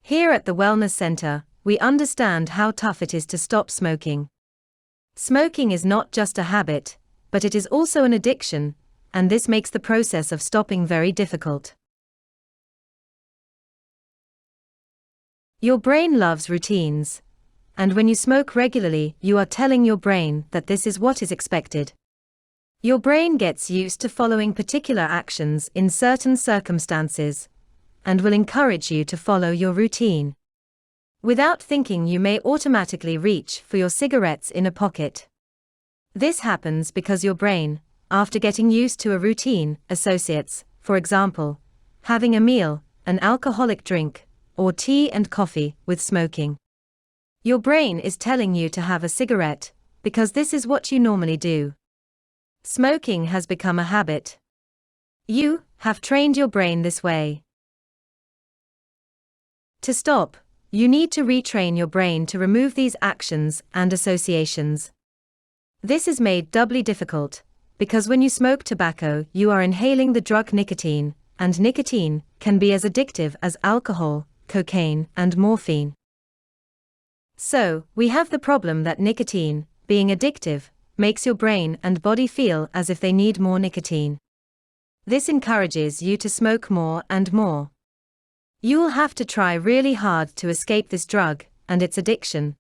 Here at the Wellness Center, we understand how tough it is to stop smoking. Smoking is not just a habit, but it is also an addiction, and this makes the process of stopping very difficult. Your brain loves routines. And when you smoke regularly, you are telling your brain that this is what is expected. Your brain gets used to following particular actions in certain circumstances, and will encourage you to follow your routine. Without thinking, you may automatically reach for your cigarettes in a pocket. This happens because your brain, after getting used to a routine, associates, for example, having a meal, an alcoholic drink, or tea and coffee, with smoking. Your brain is telling you to have a cigarette, because this is what you normally do. Smoking has become a habit. You have trained your brain this way. To stop, you need to retrain your brain to remove these actions and associations. This is made doubly difficult, because when you smoke tobacco, you are inhaling the drug nicotine, and nicotine can be as addictive as alcohol, cocaine, and morphine. So, we have the problem that nicotine, being addictive, makes your brain and body feel as if they need more nicotine. This encourages you to smoke more and more. You will have to try really hard to escape this drug and its addiction.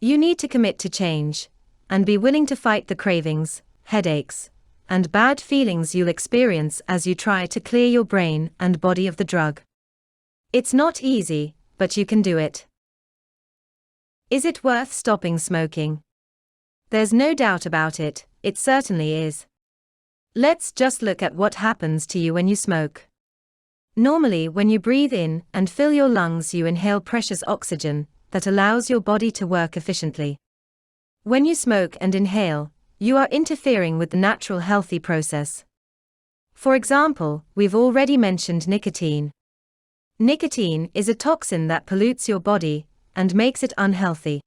You need to commit to change, and be willing to fight the cravings, headaches, and bad feelings you'll experience as you try to clear your brain and body of the drug. It's not easy, but you can do it. Is it worth stopping smoking? There's no doubt about it, it certainly is. Let's just look at what happens to you when you smoke. Normally, when you breathe in and fill your lungs, you inhale precious oxygen that allows your body to work efficiently. When you smoke and inhale, you are interfering with the natural healthy process. For example, we've already mentioned nicotine. Nicotine is a toxin that pollutes your body and makes it unhealthy.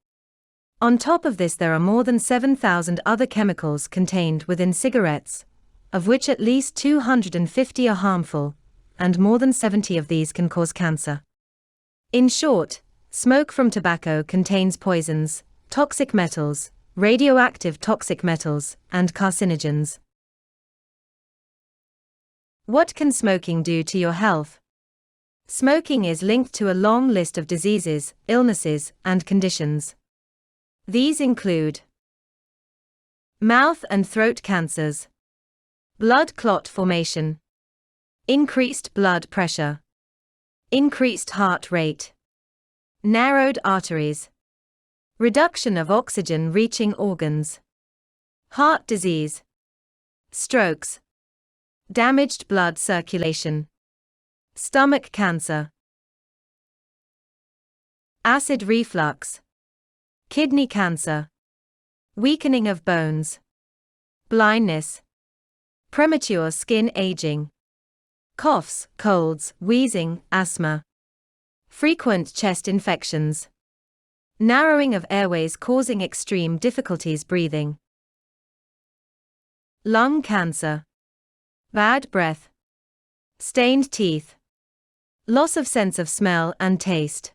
On top of this, there are more than 7,000 other chemicals contained within cigarettes, of which at least 250 are harmful, and more than 70 of these can cause cancer. In short, smoke from tobacco contains poisons, toxic metals, radioactive toxic metals, and carcinogens. What can smoking do to your health? Smoking is linked to a long list of diseases, illnesses, and conditions. These include mouth and throat cancers, blood clot formation, increased blood pressure, increased heart rate, narrowed arteries, reduction of oxygen reaching organs, heart disease, strokes, damaged blood circulation, stomach cancer, acid reflux, kidney cancer, weakening of bones, blindness, premature skin aging, coughs, colds, wheezing, asthma, frequent chest infections, narrowing of airways causing extreme difficulties breathing, lung cancer, bad breath, stained teeth, loss of sense of smell and taste,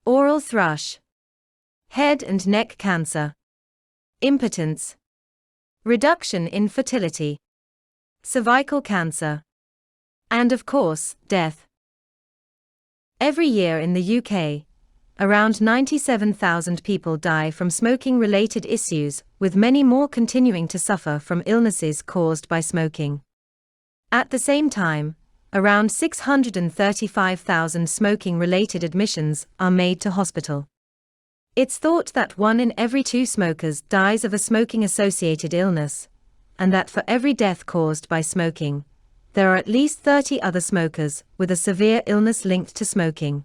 oral thrush, head and neck cancer, impotence, reduction in fertility, cervical cancer, and of course, death. Every year in the UK, around 97,000 people die from smoking-related issues, with many more continuing to suffer from illnesses caused by smoking. At the same time, around 635,000 smoking-related admissions are made to hospital. It's thought that 1 in every 2 smokers dies of a smoking-associated illness, and that for every death caused by smoking, there are at least 30 other smokers with a severe illness linked to smoking.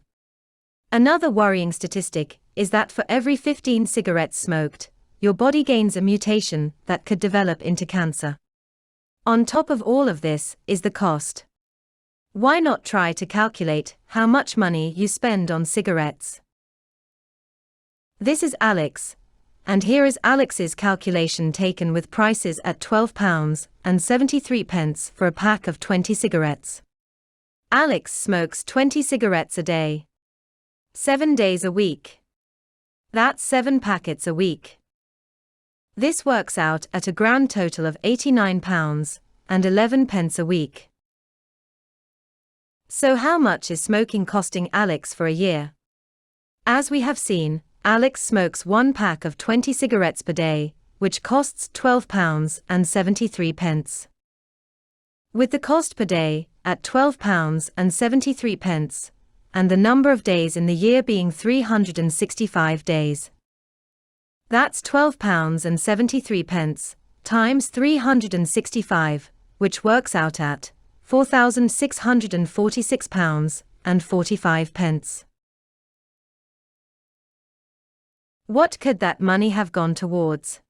Another worrying statistic is that for every 15 cigarettes smoked, your body gains a mutation that could develop into cancer. On top of all of this is the cost. Why not try to calculate how much money you spend on cigarettes? This is Alex, and here is Alex's calculation taken with prices at £12.73 for a pack of 20 cigarettes. Alex smokes 20 cigarettes a day. 7 days a week. That's 7 packets a week. This works out at a grand total of £89 and 11 pence a week. So how much is smoking costing Alex for a year? As we have seen, Alex smokes 1 pack of 20 cigarettes per day, which costs £12 and 73 pence. With the cost per day, at £12 and 73 pence, and the number of days in the year being 365 days. That's £12 and 73 pence, times 365, which works out at £4,646 and 45 pence. What could that money have gone towards?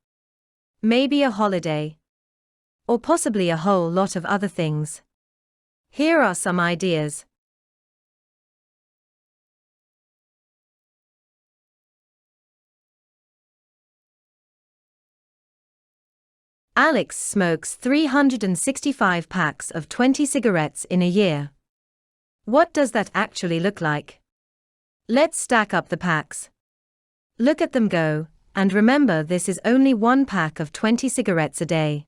Maybe a holiday. Or possibly a whole lot of other things. Here are some ideas. Alex smokes 365 packs of 20 cigarettes in a year. What does that actually look like? Let's stack up the packs. Look at them go, and remember this is only 1 pack of 20 cigarettes a day.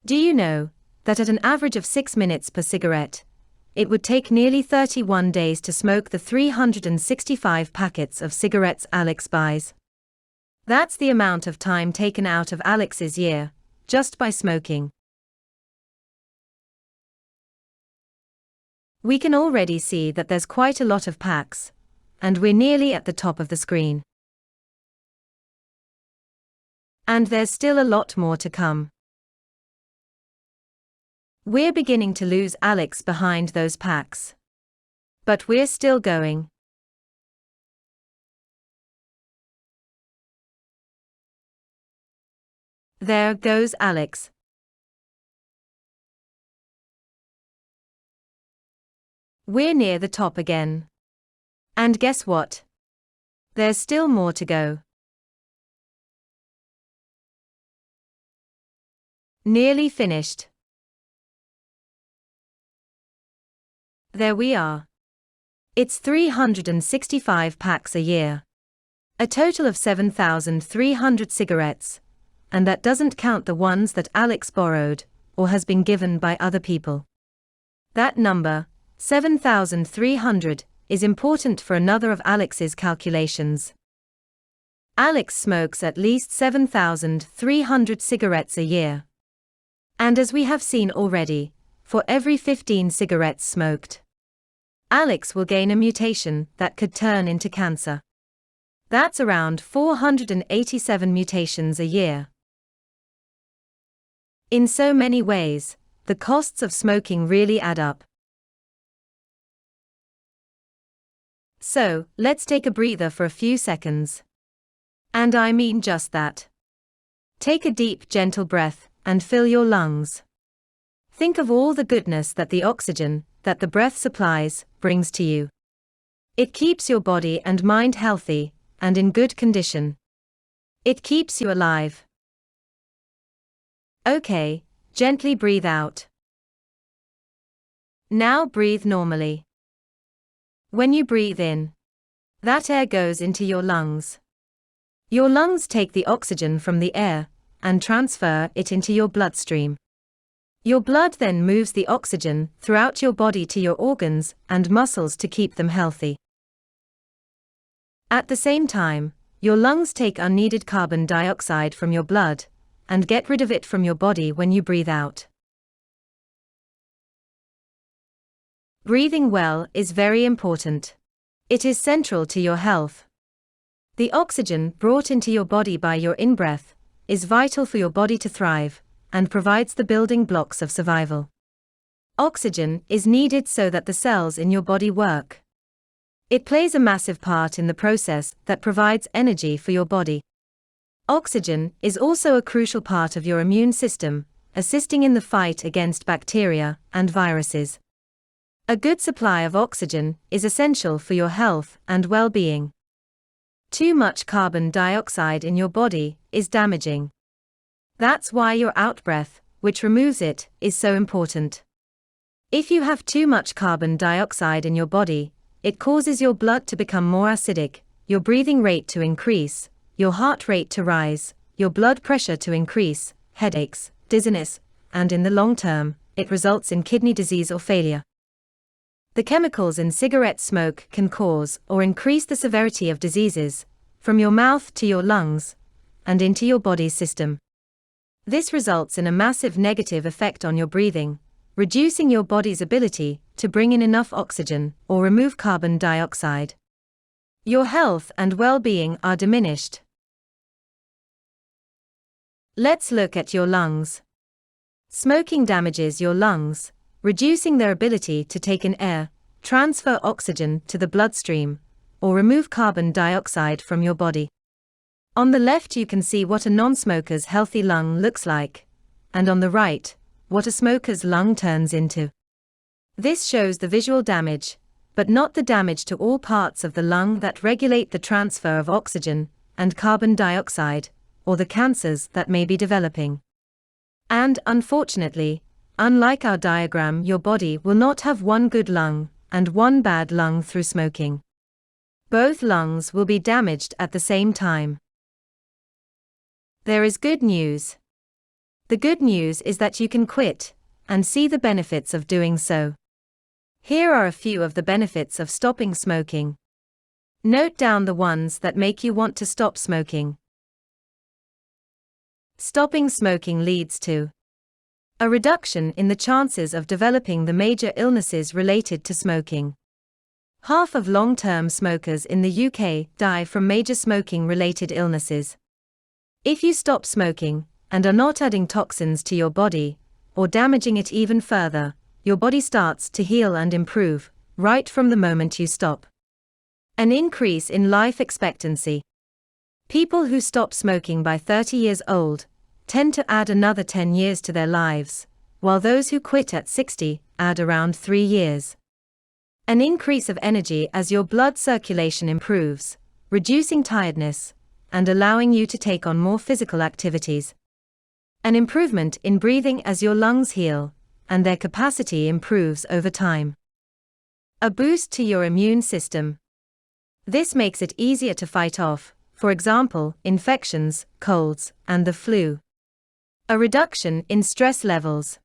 Do you know that at an average of 6 minutes per cigarette, it would take nearly 31 days to smoke the 365 packets of cigarettes Alex buys? That's the amount of time taken out of Alex's year, just by smoking. We can already see that there's quite a lot of packs, and we're nearly at the top of the screen. And there's still a lot more to come. We're beginning to lose Alex behind those packs. But we're still going. There goes Alex. We're near the top again. And guess what? There's still more to go. Nearly finished. There we are. It's 365 packs a year. A total of 7,300 cigarettes. And that doesn't count the ones that Alex borrowed, or has been given by other people. That number, 7,300, is important for another of Alex's calculations. Alex smokes at least 7,300 cigarettes a year. And as we have seen already, for every 15 cigarettes smoked, Alex will gain a mutation that could turn into cancer. That's around 487 mutations a year. In so many ways, the costs of smoking really add up. So, let's take a breather for a few seconds. And I mean just that. Take a deep, gentle breath, and fill your lungs. Think of all the goodness that the oxygen, that the breath supplies, brings to you. It keeps your body and mind healthy, and in good condition. It keeps you alive. Okay, gently breathe out. Now breathe normally. When you breathe in, that air goes into your lungs. Your lungs take the oxygen from the air and transfer it into your bloodstream. Your blood then moves the oxygen throughout your body to your organs and muscles to keep them healthy. At the same time, your lungs take unneeded carbon dioxide from your blood and get rid of it from your body when you breathe out. Breathing well is very important. It is central to your health. The oxygen brought into your body by your in-breath is vital for your body to thrive and provides the building blocks of survival. Oxygen is needed so that the cells in your body work. It plays a massive part in the process that provides energy for your body. Oxygen is also a crucial part of your immune system, assisting in the fight against bacteria and viruses. A good supply of oxygen is essential for your health and well-being. Too much carbon dioxide in your body is damaging. That's why your outbreath, which removes it, is so important. If you have too much carbon dioxide in your body, it causes your blood to become more acidic, your breathing rate to increase, your heart rate to rise, your blood pressure to increase, headaches, dizziness, and in the long term, it results in kidney disease or failure. The chemicals in cigarette smoke can cause or increase the severity of diseases, from your mouth to your lungs, and into your body's system. This results in a massive negative effect on your breathing, reducing your body's ability to bring in enough oxygen or remove carbon dioxide. Your health and well-being are diminished. Let's look at your lungs. Smoking damages your lungs, reducing their ability to take in air, transfer oxygen to the bloodstream, or remove carbon dioxide from your body. On the left you can see what a non-smoker's healthy lung looks like, and on the right, what a smoker's lung turns into. This shows the visual damage, but not the damage to all parts of the lung that regulate the transfer of oxygen and carbon dioxide, or the cancers that may be developing. And, unfortunately, unlike our diagram, your body will not have one good lung and one bad lung through smoking. Both lungs will be damaged at the same time. There is good news. The good news is that you can quit and see the benefits of doing so. Here are a few of the benefits of stopping smoking. Note down the ones that make you want to stop smoking. Stopping smoking leads to a reduction in the chances of developing the major illnesses related to smoking. Half of long-term smokers in the UK die from major smoking-related illnesses. If you stop smoking, and are not adding toxins to your body, or damaging it even further, your body starts to heal and improve, right from the moment you stop. An increase in life expectancy. People who stop smoking by 30 years old tend to add another 10 years to their lives, while those who quit at 60 add around 3 years. An increase of energy as your blood circulation improves, reducing tiredness, and allowing you to take on more physical activities. An improvement in breathing as your lungs heal, and their capacity improves over time. A boost to your immune system. This makes it easier to fight off, for example, infections, colds, and the flu. A reduction in stress levels.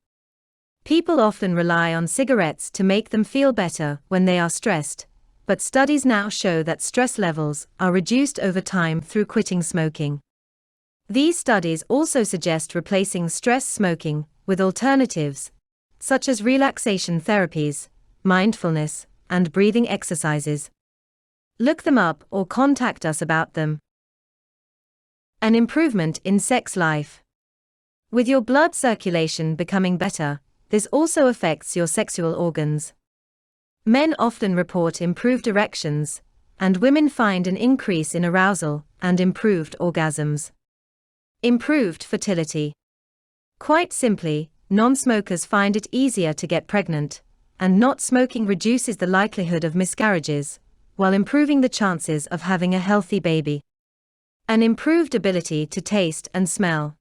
People often rely on cigarettes to make them feel better when they are stressed, but studies now show that stress levels are reduced over time through quitting smoking. These studies also suggest replacing stress smoking with alternatives, such as relaxation therapies, mindfulness, and breathing exercises. Look them up or contact us about them. An improvement in sex life. With your blood circulation becoming better, this also affects your sexual organs. Men often report improved erections, and women find an increase in arousal and improved orgasms. Improved fertility. Quite simply, non-smokers find it easier to get pregnant, and not smoking reduces the likelihood of miscarriages, while improving the chances of having a healthy baby. An improved ability to taste and smell.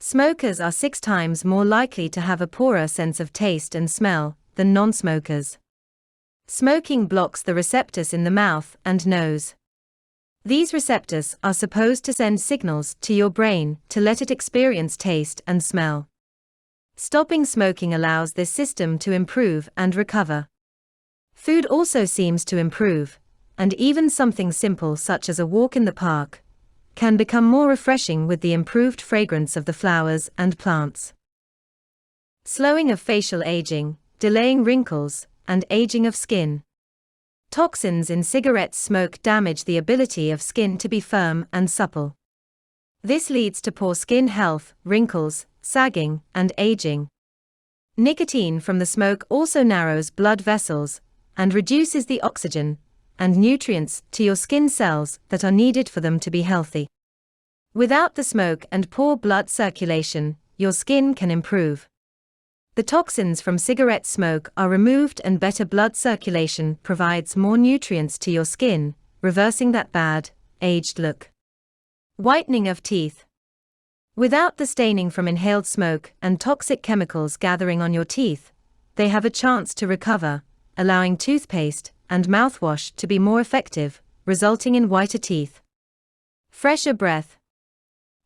Smokers are 6 times more likely to have a poorer sense of taste and smell than non-smokers. Smoking blocks the receptors in the mouth and nose. These receptors are supposed to send signals to your brain to let it experience taste and smell. Stopping smoking allows this system to improve and recover. Food also seems to improve, and even something simple such as a walk in the park can become more refreshing with the improved fragrance of the flowers and plants. Slowing of facial aging, delaying wrinkles, and aging of skin. Toxins in cigarette smoke damage the ability of skin to be firm and supple. This leads to poor skin health, wrinkles, sagging, and aging. Nicotine from the smoke also narrows blood vessels and reduces the oxygen and nutrients to your skin cells that are needed for them to be healthy. Without the smoke and poor blood circulation, your skin can improve. The toxins from cigarette smoke are removed and better blood circulation provides more nutrients to your skin, reversing that bad, aged look. Whitening of teeth. Without the staining from inhaled smoke and toxic chemicals gathering on your teeth, they have a chance to recover, allowing toothpaste and mouthwash to be more effective, resulting in whiter teeth. Fresher breath.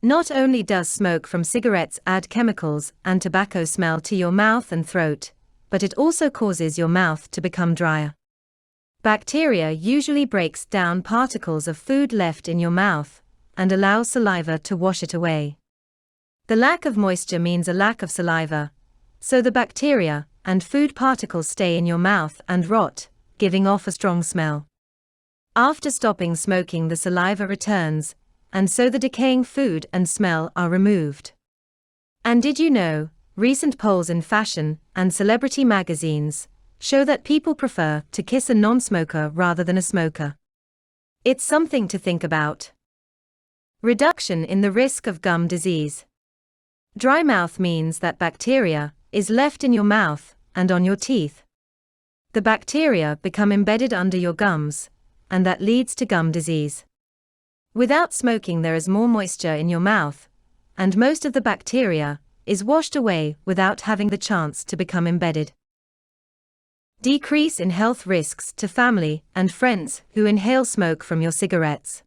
Not only does smoke from cigarettes add chemicals and tobacco smell to your mouth and throat, but it also causes your mouth to become drier. Bacteria usually breaks down particles of food left in your mouth and allows saliva to wash it away. The lack of moisture means a lack of saliva, so the bacteria and food particles stay in your mouth and rot, giving off a strong smell. After stopping smoking, the saliva returns, and so the decaying food and smell are removed. And did you know, recent polls in fashion and celebrity magazines show that people prefer to kiss a non-smoker rather than a smoker? It's something to think about. Reduction in the risk of gum disease. Dry mouth means that bacteria is left in your mouth and on your teeth. The bacteria become embedded under your gums, and that leads to gum disease. Without smoking, there is more moisture in your mouth, and most of the bacteria is washed away without having the chance to become embedded. Decrease in health risks to family and friends who inhale smoke from your cigarettes.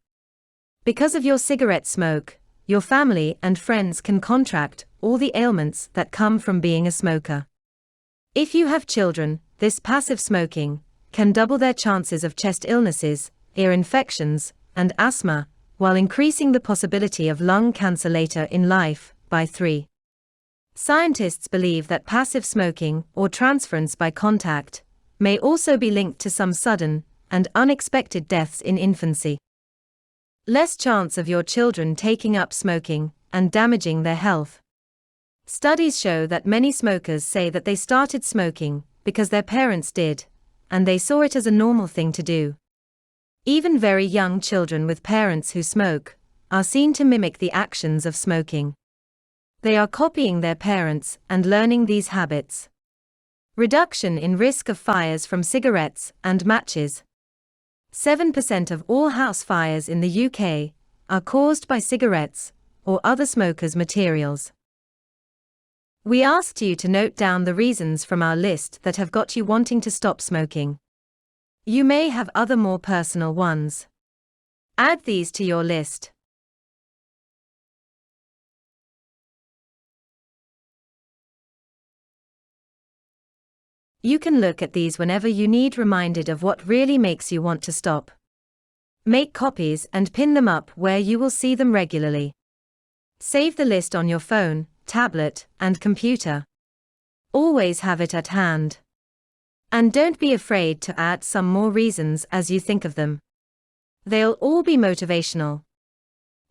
Because of your cigarette smoke, your family and friends can contract all the ailments that come from being a smoker. If you have children, this passive smoking can double their chances of chest illnesses, ear infections, and asthma, while increasing the possibility of lung cancer later in life by 3. Scientists believe that passive smoking, or transference by contact, may also be linked to some sudden and unexpected deaths in infancy. Less chance of your children taking up smoking and damaging their health. Studies show that many smokers say that they started smoking because their parents did, and they saw it as a normal thing to do. Even very young children with parents who smoke are seen to mimic the actions of smoking. They are copying their parents and learning these habits. Reduction in risk of fires from cigarettes and matches. 7% of all house fires in the UK are caused by cigarettes or other smokers' materials. We asked you to note down the reasons from our list that have got you wanting to stop smoking. You may have other more personal ones. Add these to your list. You can look at these whenever you need reminded of what really makes you want to stop. Make copies and pin them up where you will see them regularly. Save the list on your phone, tablet, and computer. Always have it at hand. And don't be afraid to add some more reasons as you think of them. They'll all be motivational.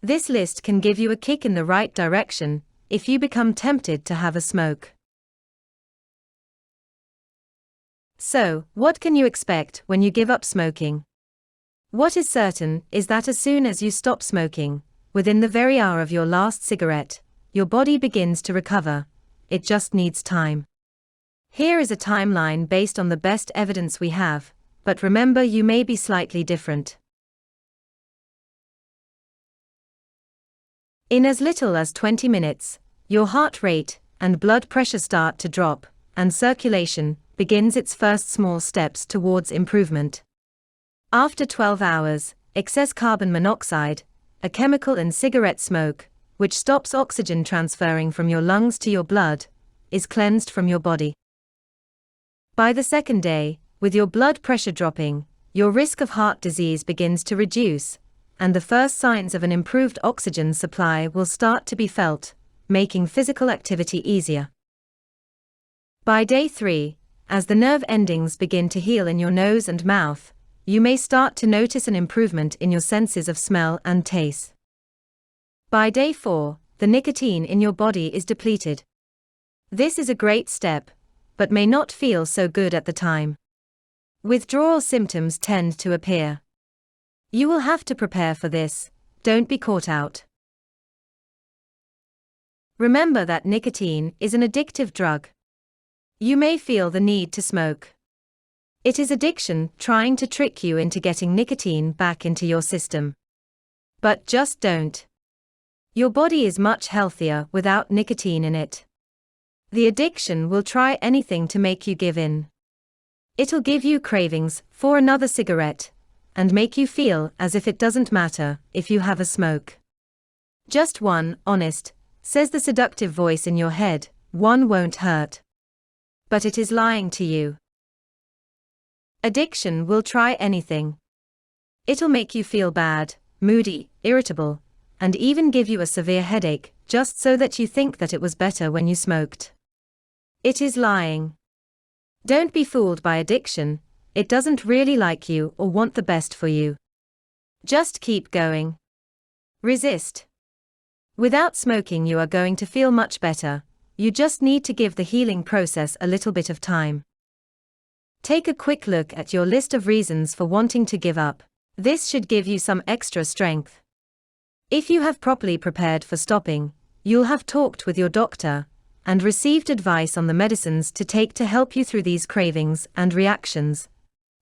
This list can give you a kick in the right direction if you become tempted to have a smoke. So, what can you expect when you give up smoking? What is certain is that as soon as you stop smoking, within the very hour of your last cigarette, your body begins to recover. It just needs time. Here is a timeline based on the best evidence we have, but remember, you may be slightly different. In as little as 20 minutes, your heart rate and blood pressure start to drop, and circulation begins its first small steps towards improvement. After 12 hours, excess carbon monoxide, a chemical in cigarette smoke, which stops oxygen transferring from your lungs to your blood, is cleansed from your body. By the second day, with your blood pressure dropping, your risk of heart disease begins to reduce, and the first signs of an improved oxygen supply will start to be felt, making physical activity easier. By day 3, as the nerve endings begin to heal in your nose and mouth, you may start to notice an improvement in your senses of smell and taste. By day 4, the nicotine in your body is depleted. This is a great step, but may not feel so good at the time. Withdrawal symptoms tend to appear. You will have to prepare for this, don't be caught out. Remember that nicotine is an addictive drug. You may feel the need to smoke. It is addiction trying to trick you into getting nicotine back into your system. But just don't. Your body is much healthier without nicotine in it. The addiction will try anything to make you give in. It'll give you cravings for another cigarette, and make you feel as if it doesn't matter if you have a smoke. Just one, honest, says the seductive voice in your head, one won't hurt. But it is lying to you. Addiction will try anything. It'll make you feel bad, moody, irritable, and even give you a severe headache, just so that you think that it was better when you smoked. It is lying. Don't be fooled by addiction, it doesn't really like you or want the best for you. Just keep going. Resist. Without smoking, you are going to feel much better, you just need to give the healing process a little bit of time. Take a quick look at your list of reasons for wanting to give up. This should give you some extra strength. If you have properly prepared for stopping, you'll have talked with your doctor and received advice on the medicines to take to help you through these cravings and reactions.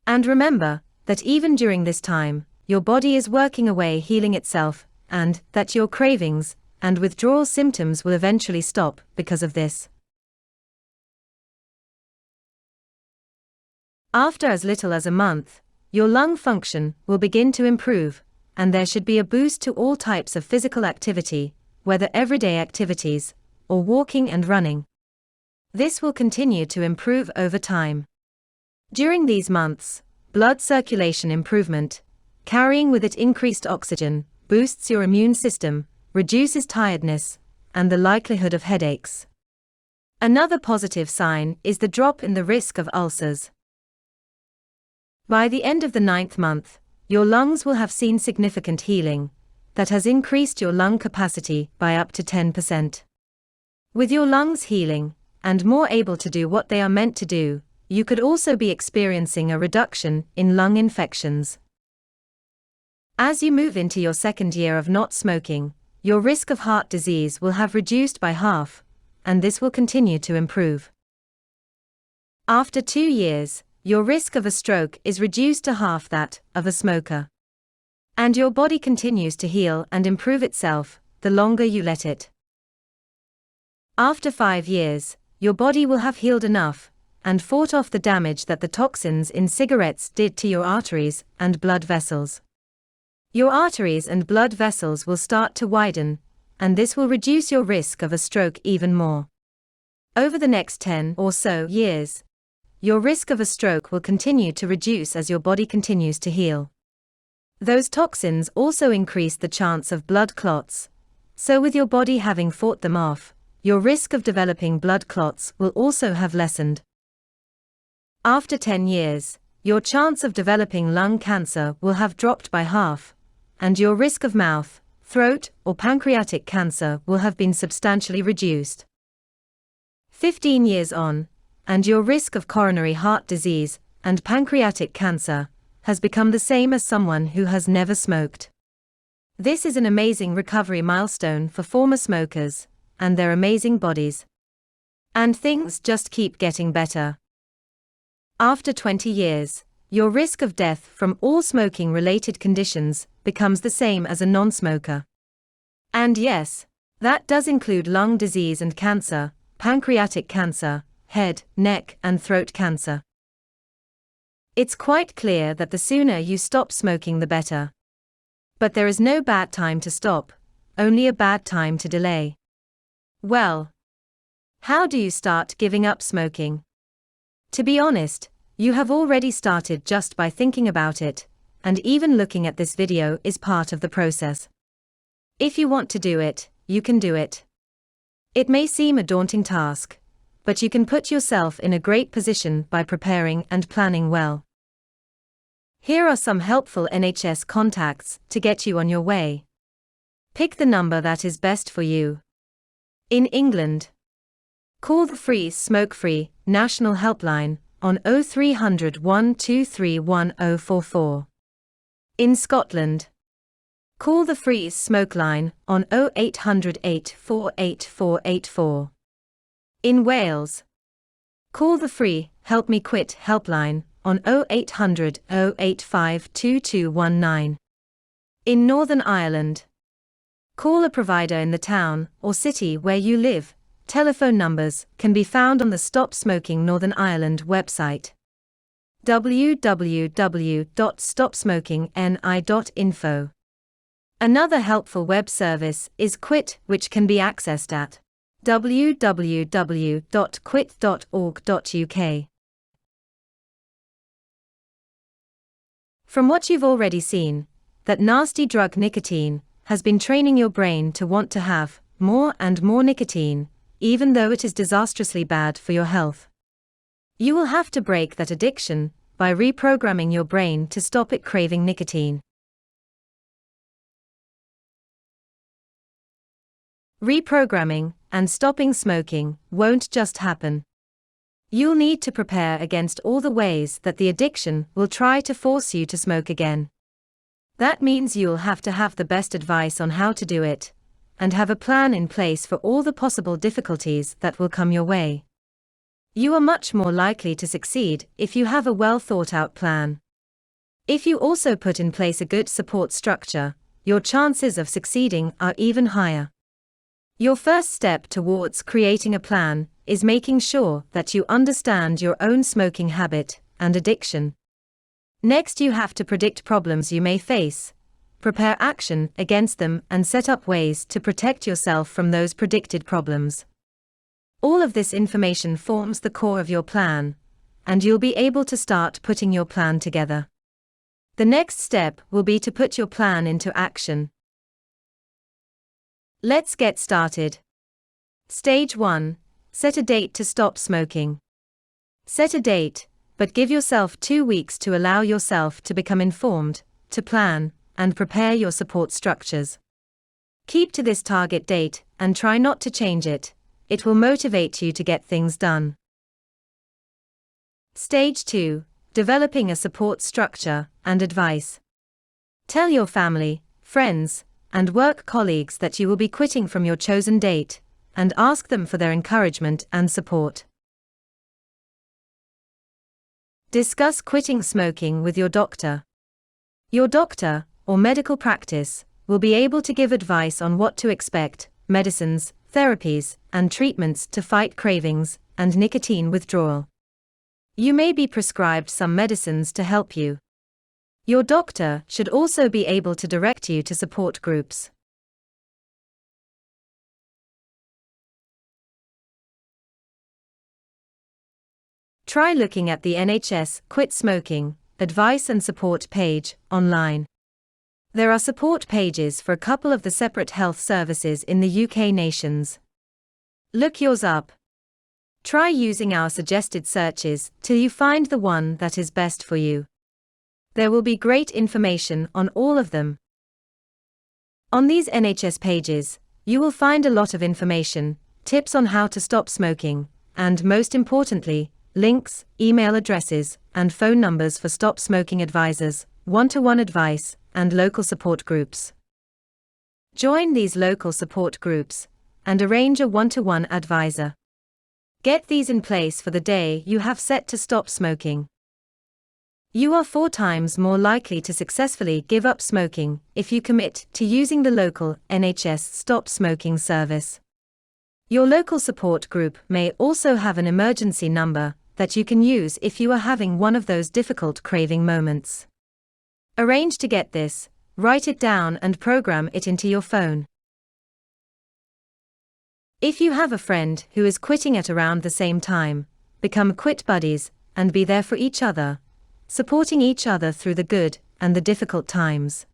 And remember that even during this time, your body is working away healing itself, and that your cravings and withdrawal symptoms will eventually stop because of this. After as little as a month, your lung function will begin to improve, and there should be a boost to all types of physical activity, whether everyday activities or walking and running. This will continue to improve over time. During these months, blood circulation improvement, carrying with it increased oxygen, boosts your immune system, reduces tiredness, and the likelihood of headaches. Another positive sign is the drop in the risk of ulcers. By the end of the 9th month, your lungs will have seen significant healing that has increased your lung capacity by up to 10%. With your lungs healing and more able to do what they are meant to do, you could also be experiencing a reduction in lung infections. As you move into your 2nd year of not smoking, your risk of heart disease will have reduced by half, and this will continue to improve. After 2 years, your risk of a stroke is reduced to half that of a smoker. And your body continues to heal and improve itself the longer you let it. After 5 years, your body will have healed enough and fought off the damage that the toxins in cigarettes did to your arteries and blood vessels. Your arteries and blood vessels will start to widen, and this will reduce your risk of a stroke even more. Over the next 10 or so years, your risk of a stroke will continue to reduce as your body continues to heal. Those toxins also increase the chance of blood clots, so with your body having fought them off, your risk of developing blood clots will also have lessened. After 10 years, your chance of developing lung cancer will have dropped by half, and your risk of mouth, throat, or pancreatic cancer will have been substantially reduced. 15 years on, and your risk of coronary heart disease and pancreatic cancer has become the same as someone who has never smoked. This is an amazing recovery milestone for former smokers and their amazing bodies. And things just keep getting better. After 20 years, your risk of death from all smoking-related conditions becomes the same as a non-smoker. And yes, that does include lung disease and cancer, pancreatic cancer, head, neck, and throat cancer. It's quite clear that the sooner you stop smoking the better. But there is no bad time to stop, only a bad time to delay. Well, how do you start giving up smoking? To be honest, you have already started just by thinking about it, and even looking at this video is part of the process. If you want to do it, you can do it. It may seem a daunting task, but you can put yourself in a great position by preparing and planning well. Here are some helpful NHS contacts to get you on your way. Pick the number that is best for you. In England, call the free Smoke Free National Helpline on 0300 123 1044. In Scotland, call the free Smoke Line on 0800 848 484. In Wales, call the free Help Me Quit helpline on 0800 085 2219. In Northern Ireland, call a provider in the town or city where you live telephone numbers can be found on the Stop Smoking Northern Ireland website. www.stopsmokingni.info. Another helpful web service is Quit, which can be accessed at www.quit.org.uk. From what you've already seen, that nasty drug nicotine has been training your brain to want to have more and more nicotine, even though it is disastrously bad for your health. You will have to break that addiction by reprogramming your brain to stop it craving nicotine. Reprogramming and stopping smoking won't just happen. You'll need to prepare against all the ways that the addiction will try to force you to smoke again. That means you'll have to have the best advice on how to do it, and have a plan in place for all the possible difficulties that will come your way. You are much more likely to succeed if you have a well-thought-out plan. If you also put in place a good support structure, your chances of succeeding are even higher. Your first step towards creating a plan is making sure that you understand your own smoking habit and addiction. Next, you have to predict problems you may face, prepare action against them, and set up ways to protect yourself from those predicted problems. All of this information forms the core of your plan, and you'll be able to start putting your plan together. The next step will be to put your plan into action. Let's get started. Stage 1. Set a date to stop smoking. Set a date, but give yourself 2 weeks to allow yourself to become informed, to plan, and prepare your support structures. Keep to this target date, and try not to change it. It will motivate you to get things done. Stage 2. Developing a support structure and advice. Tell your family, friends, and work colleagues that you will be quitting from your chosen date, and ask them for their encouragement and support. Discuss quitting smoking with your doctor. Your doctor, or medical practice, will be able to give advice on what to expect, medicines, therapies, and treatments to fight cravings and nicotine withdrawal. You may be prescribed some medicines to help you. Your doctor should also be able to direct you to support groups. Try looking at the NHS Quit Smoking Advice and Support page online. There are support pages for a couple of the separate health services in the UK nations. Look yours up. Try using our suggested searches till you find the one that is best for you. There will be great information on all of them. On these NHS pages, you will find a lot of information, tips on how to stop smoking, and most importantly, links, email addresses, and phone numbers for stop smoking advisors, one-to-one advice, and local support groups. Join these local support groups and arrange a one-to-one advisor. Get these in place for the day you have set to stop smoking. You are 4 times more likely to successfully give up smoking if you commit to using the local NHS Stop Smoking service. Your local support group may also have an emergency number that you can use if you are having one of those difficult craving moments. Arrange to get this, write it down and program it into your phone. If you have a friend who is quitting at around the same time, become quit buddies and be there for each other, supporting each other through the good and the difficult times.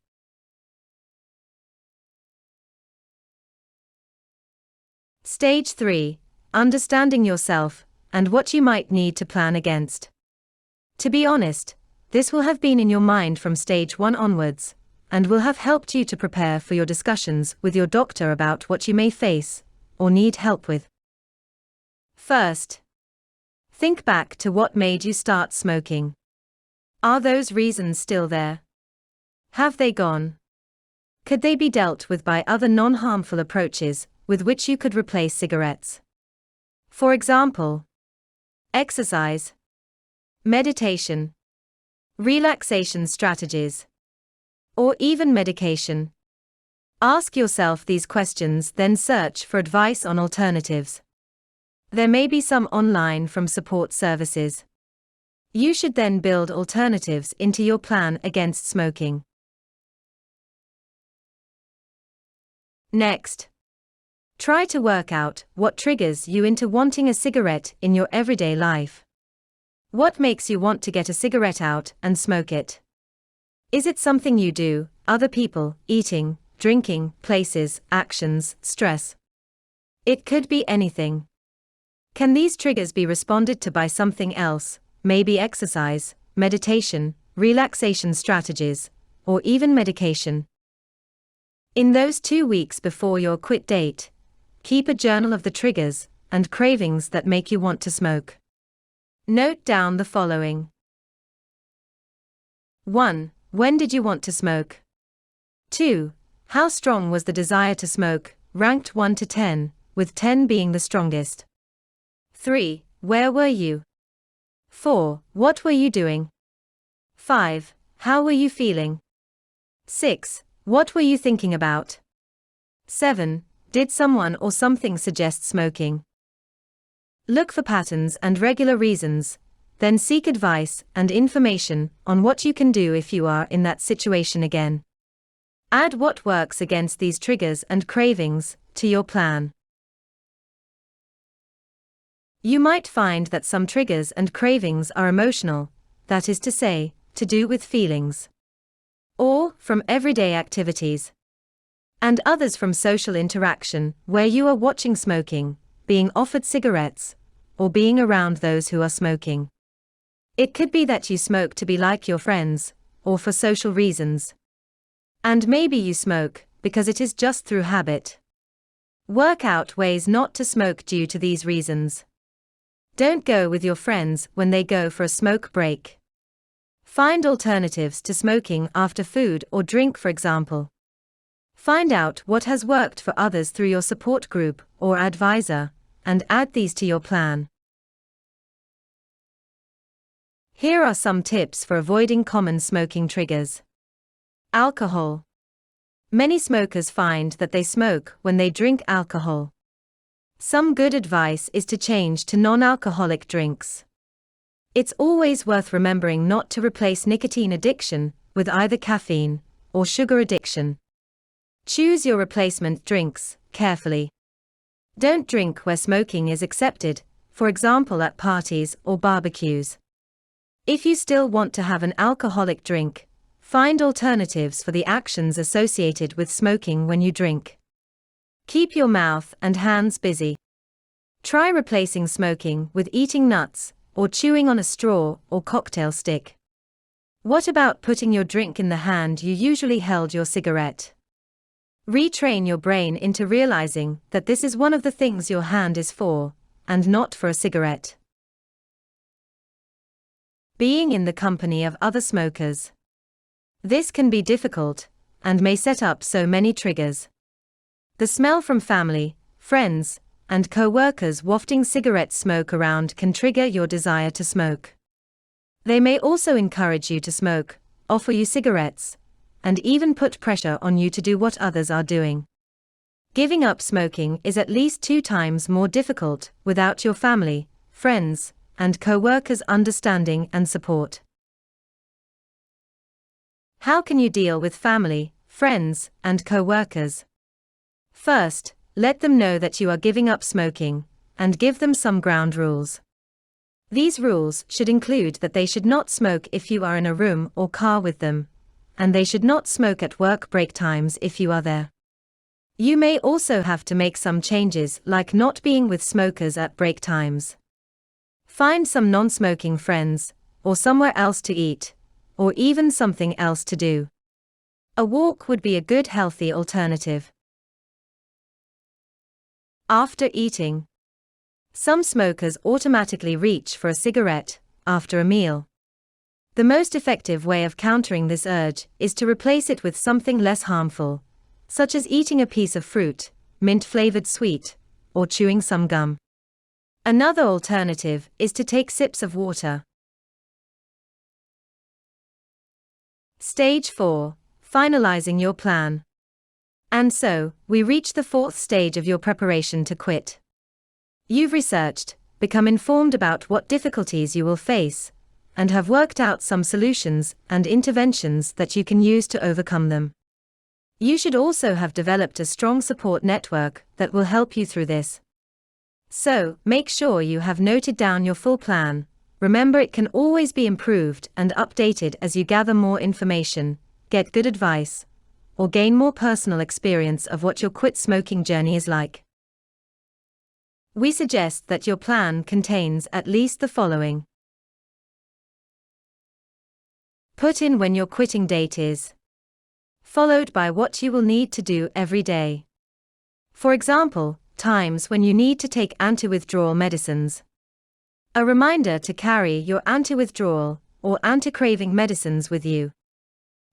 Stage 3. Understanding yourself and what you might need to plan against. To be honest, this will have been in your mind from stage 1 onwards, and will have helped you to prepare for your discussions with your doctor about what you may face or need help with. First, think back to what made you start smoking. Are those reasons still there? Have they gone? Could they be dealt with by other non-harmful approaches with which you could replace cigarettes? For example, exercise, meditation, relaxation strategies, or even medication. Ask yourself these questions, then search for advice on alternatives. There may be some online from support services. You should then build alternatives into your plan against smoking. Next, try to work out what triggers you into wanting a cigarette in your everyday life. What makes you want to get a cigarette out and smoke it? Is it something you do, other people, eating, drinking, places, actions, stress? It could be anything. Can these triggers be responded to by something else, maybe exercise, meditation, relaxation strategies, or even medication? In those 2 weeks before your quit date, keep a journal of the triggers and cravings that make you want to smoke. Note down the following. 1. When did you want to smoke? 2. How strong was the desire to smoke, ranked 1 to 10, with 10 being the strongest? 3. Where were you? 4. What were you doing? 5. How were you feeling? 6. What were you thinking about? 7. Did someone or something suggest smoking? Look for patterns and regular reasons, then seek advice and information on what you can do if you are in that situation again. Add what works against these triggers and cravings to your plan. You might find that some triggers and cravings are emotional, that is to say, to do with feelings, or from everyday activities, and others from social interaction, where you are watching smoking, being offered cigarettes, or being around those who are smoking. It could be that you smoke to be like your friends, or for social reasons. And maybe you smoke because it is just through habit. Work out ways not to smoke due to these reasons. Don't go with your friends when they go for a smoke break. Find alternatives to smoking after food or drink, for example. Find out what has worked for others through your support group or advisor, and add these to your plan. Here are some tips for avoiding common smoking triggers. Alcohol. Many smokers find that they smoke when they drink alcohol. Some good advice is to change to non-alcoholic drinks. It's always worth remembering not to replace nicotine addiction with either caffeine or sugar addiction. Choose your replacement drinks carefully. Don't drink where smoking is accepted, for example at parties or barbecues. If you still want to have an alcoholic drink, find alternatives for the actions associated with smoking when you drink. Keep your mouth and hands busy. Try replacing smoking with eating nuts or chewing on a straw or cocktail stick. What about putting your drink in the hand you usually held your cigarette? Retrain your brain into realizing that this is one of the things your hand is for, and not for a cigarette. Being in the company of other smokers. This can be difficult, and may set up so many triggers. The smell from family, friends, and co-workers wafting cigarette smoke around can trigger your desire to smoke. They may also encourage you to smoke, offer you cigarettes, and even put pressure on you to do what others are doing. Giving up smoking is at least 2 times more difficult without your family, friends, and co-workers' understanding and support. How can you deal with family, friends, and co-workers? First, let them know that you are giving up smoking, and give them some ground rules. These rules should include that they should not smoke if you are in a room or car with them, and they should not smoke at work break times if you are there. You may also have to make some changes, like not being with smokers at break times. Find some non-smoking friends, or somewhere else to eat, or even something else to do. A walk would be a good healthy alternative. After eating. Some smokers automatically reach for a cigarette after a meal. The most effective way of countering this urge is to replace it with something less harmful, such as eating a piece of fruit, mint-flavored sweet, or chewing some gum. Another alternative is to take sips of water. Stage 4. Finalizing your plan. And so, we reach the 4th stage of your preparation to quit. You've researched, become informed about what difficulties you will face, and have worked out some solutions and interventions that you can use to overcome them. You should also have developed a strong support network that will help you through this. So, make sure you have noted down your full plan. Remember, it can always be improved and updated as you gather more information, get good advice, or gain more personal experience of what your quit smoking journey is like. We suggest that your plan contains at least the following. Put in when your quitting date is, followed by what you will need to do every day. For example, times when you need to take anti-withdrawal medicines. A reminder to carry your anti-withdrawal or anti-craving medicines with you.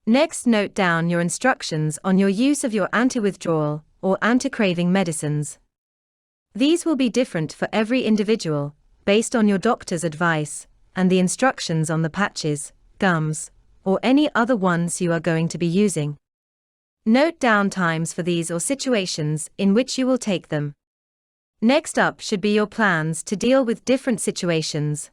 Next, note down your instructions on your use of your anti-withdrawal or anti-craving medicines. These will be different for every individual, based on your doctor's advice, and the instructions on the patches, gums, or any other ones you are going to be using. Note down times for these or situations in which you will take them. Next up should be your plans to deal with different situations.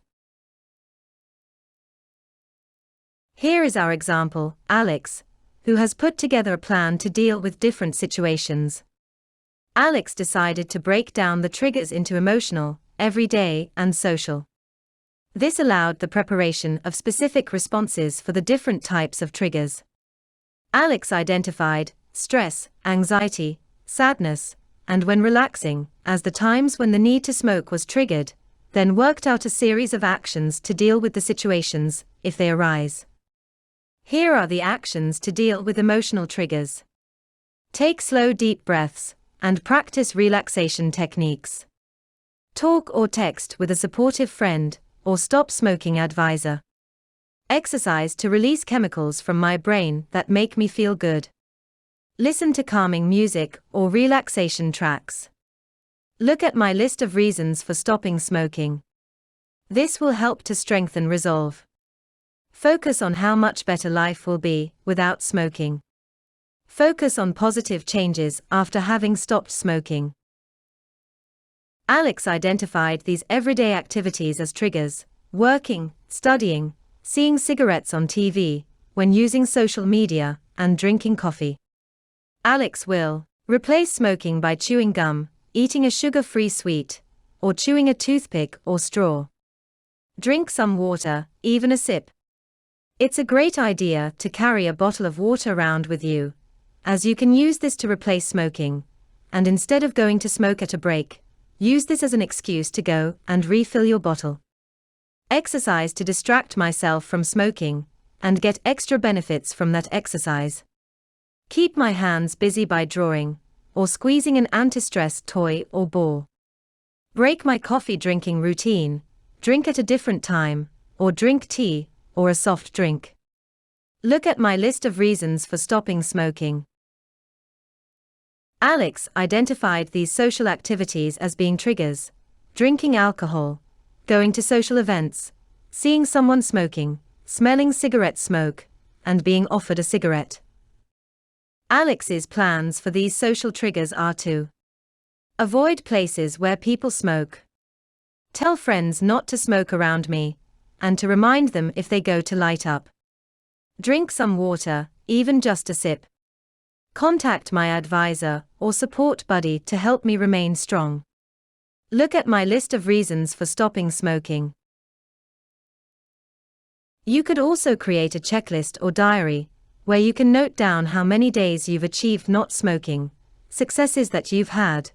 Here is our example, Alex, who has put together a plan to deal with different situations. Alex decided to break down the triggers into emotional, everyday, and social. This allowed the preparation of specific responses for the different types of triggers. Alex identified stress, anxiety, sadness, and when relaxing, as the times when the need to smoke was triggered, then worked out a series of actions to deal with the situations, if they arise. Here are the actions to deal with emotional triggers. Take slow deep breaths, and practice relaxation techniques. Talk or text with a supportive friend, or stop smoking advisor. Exercise to release chemicals from my brain that make me feel good. Listen to calming music or relaxation tracks. Look at my list of reasons for stopping smoking. This will help to strengthen resolve. Focus on how much better life will be without smoking. Focus on positive changes after having stopped smoking. Alex identified these everyday activities as triggers: working, studying, seeing cigarettes on TV, when using social media, and drinking coffee. Alex will replace smoking by chewing gum, eating a sugar-free sweet, or chewing a toothpick or straw. Drink some water, even a sip. It's a great idea to carry a bottle of water around with you, as you can use this to replace smoking, and instead of going to smoke at a break, use this as an excuse to go and refill your bottle. Exercise to distract myself from smoking, and get extra benefits from that exercise. Keep my hands busy by drawing, or squeezing an anti-stress toy or ball. Break my coffee drinking routine, drink at a different time, or drink tea, or a soft drink. Look at my list of reasons for stopping smoking. Alex identified these social activities as being triggers: drinking alcohol, going to social events, seeing someone smoking, smelling cigarette smoke, and being offered a cigarette. Alex's plans for these social triggers are to avoid places where people smoke, tell friends not to smoke around me, and to remind them if they go to light up, drink some water, even just a sip, contact my advisor or support buddy to help me remain strong. Look at my list of reasons for stopping smoking. You could also create a checklist or diary, where you can note down how many days you've achieved not smoking, successes that you've had,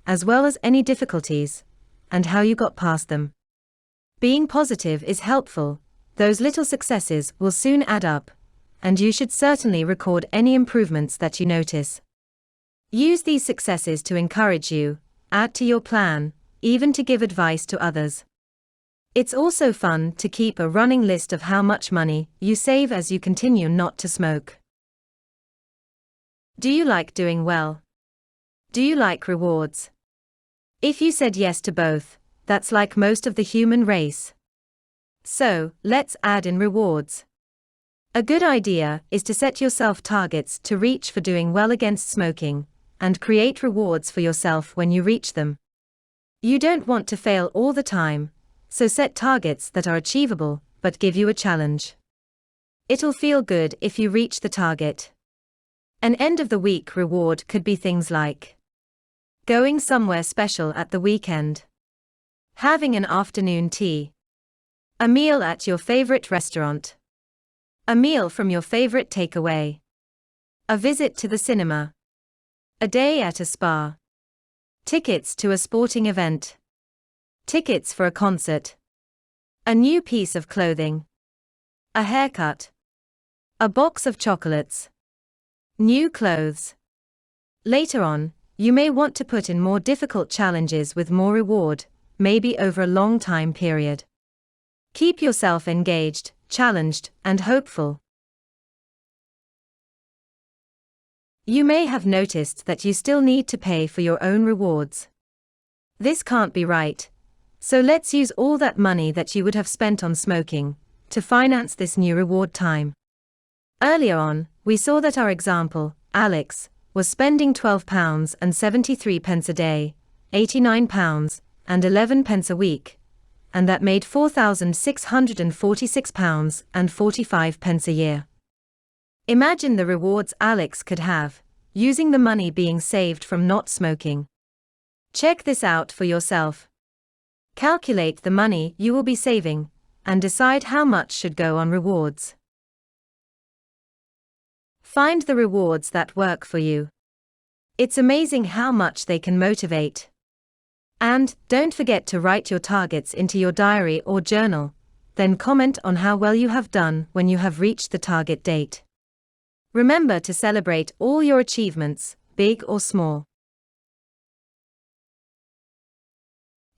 as well as any difficulties, and how you got past them. Being positive is helpful. Those little successes will soon add up, and you should certainly record any improvements that you notice. Use these successes to encourage you, add to your plan, even to give advice to others. It's also fun to keep a running list of how much money you save as you continue not to smoke. Do you like doing well? Do you like rewards? If you said yes to both, that's like most of the human race. So, let's add in rewards. A good idea is to set yourself targets to reach for doing well against smoking, and create rewards for yourself when you reach them. You don't want to fail all the time, so set targets that are achievable but give you a challenge. It'll feel good if you reach the target. An end-of-the-week reward could be things like going somewhere special at the weekend, having an afternoon tea, a meal at your favorite restaurant, a meal from your favorite takeaway, a visit to the cinema, a day at a spa, tickets to a sporting event, tickets for a concert, a new piece of clothing, a haircut, a box of chocolates, new clothes. Later on, you may want to put in more difficult challenges with more reward, maybe over a long time period. Keep yourself engaged, challenged, and hopeful. You may have noticed that you still need to pay for your own rewards. This can't be right, so let's use all that money that you would have spent on smoking to finance this new reward time. Earlier on, we saw that our example, Alex, was spending £12.73 a day, £89.11 a week, and that made £4,646.45 a year. Imagine the rewards Alex could have, using the money being saved from not smoking. Check this out for yourself. Calculate the money you will be saving, and decide how much should go on rewards. Find the rewards that work for you. It's amazing how much they can motivate. And don't forget to write your targets into your diary or journal, then comment on how well you have done when you have reached the target date. Remember to celebrate all your achievements, big or small.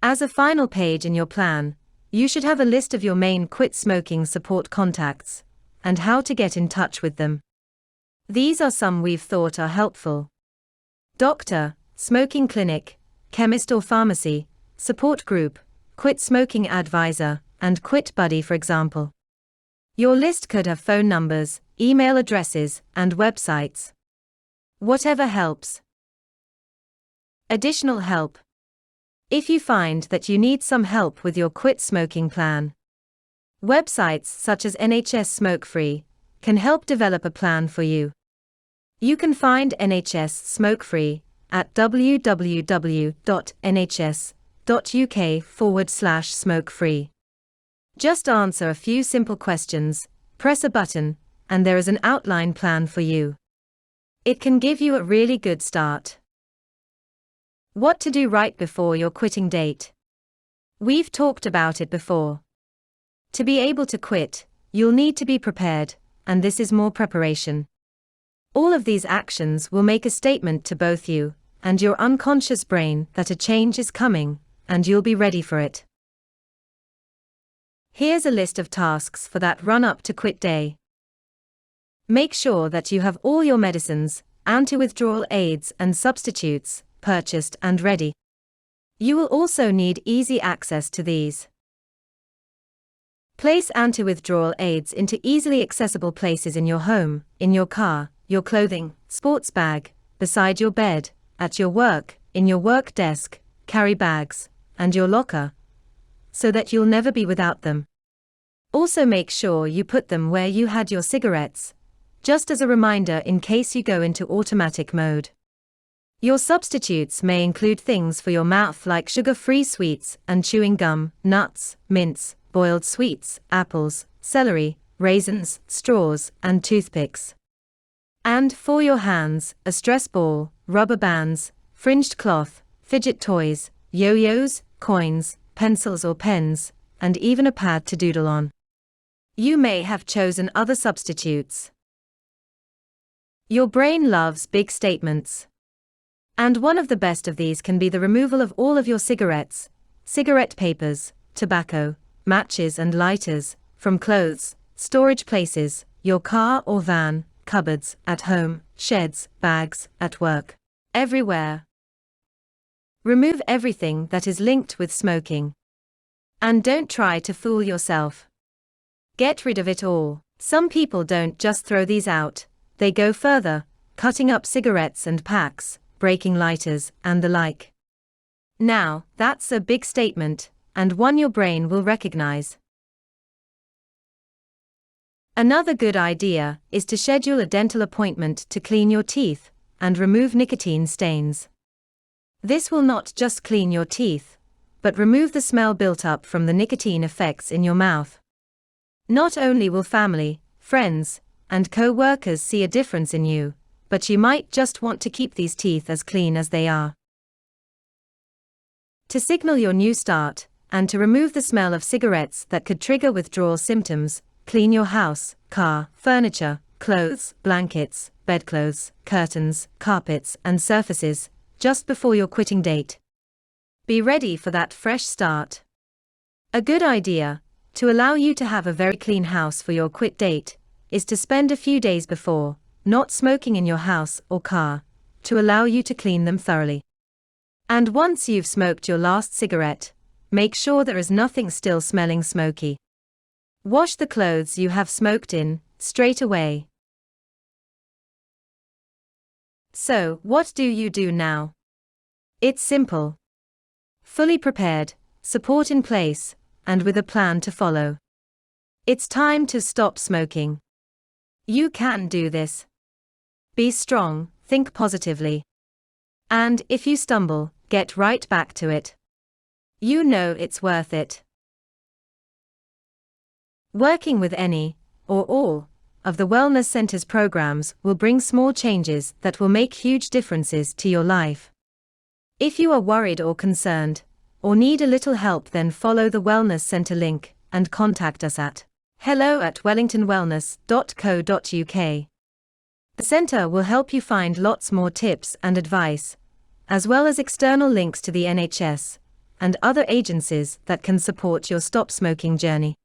As a final page in your plan, you should have a list of your main quit smoking support contacts, and how to get in touch with them. These are some we've thought are helpful. Doctor, smoking clinic, chemist or pharmacy, support group, quit smoking advisor, and quit buddy, for example. Your list could have phone numbers, email addresses, and websites. Whatever helps. Additional help. If you find that you need some help with your quit smoking plan, websites such as NHS Smoke Free can help develop a plan for you. You can find NHS Smoke Free at www.nhs.uk/smokefree. Just answer a few simple questions, press a button, and there is an outline plan for you. It can give you a really good start. What to do right before your quitting date. We've talked about it before. To be able to quit, you'll need to be prepared, and this is more preparation. All of these actions will make a statement to both you and your unconscious brain that a change is coming, and you'll be ready for it. Here's a list of tasks for that run-up to quit day. Make sure that you have all your medicines, anti-withdrawal aids and substitutes purchased and ready. You will also need easy access to these. Place anti-withdrawal aids into easily accessible places in your home, in your car, your clothing, sports bag, beside your bed, at your work, in your work desk, carry bags, and your locker, so that you'll never be without them. Also make sure you put them where you had your cigarettes, just as a reminder in case you go into automatic mode. Your substitutes may include things for your mouth like sugar-free sweets and chewing gum, nuts, mints, boiled sweets, apples, celery, raisins, straws, and toothpicks. And for your hands, a stress ball, rubber bands, fringed cloth, fidget toys, yo-yos, coins, pencils or pens, and even a pad to doodle on. You may have chosen other substitutes. Your brain loves big statements. And one of the best of these can be the removal of all of your cigarettes, cigarette papers, tobacco, matches and lighters, from clothes, storage places, your car or van, cupboards, at home, sheds, bags, at work, everywhere. Remove everything that is linked with smoking. And don't try to fool yourself. Get rid of it all. Some people don't just throw these out, they go further, cutting up cigarettes and packs, breaking lighters, and the like. Now, that's a big statement, and one your brain will recognize. Another good idea is to schedule a dental appointment to clean your teeth and remove nicotine stains. This will not just clean your teeth, but remove the smell built up from the nicotine effects in your mouth. Not only will family, friends, and co-workers see a difference in you, but you might just want to keep these teeth as clean as they are. To signal your new start, and to remove the smell of cigarettes that could trigger withdrawal symptoms, clean your house, car, furniture, clothes, blankets, bedclothes, curtains, carpets, and surfaces, just before your quitting date. Be ready for that fresh start. A good idea, to allow you to have a very clean house for your quit date, is to spend a few days before, not smoking in your house or car, to allow you to clean them thoroughly. And once you've smoked your last cigarette, make sure there is nothing still smelling smoky. Wash the clothes you have smoked in, straight away. So, what do you do now? It's simple. Fully prepared, support in place, and with a plan to follow. It's time to stop smoking. You can do this. Be strong, think positively. And if you stumble, get right back to it. You know it's worth it. Working with any, or all, of the Wellness Center's programs will bring small changes that will make huge differences to your life. If you are worried or concerned, or need a little help, then follow the Wellness Center link and contact us at hello@wellingtonwellness.co.uk. The center will help you find lots more tips and advice, as well as external links to the NHS and other agencies that can support your stop smoking journey.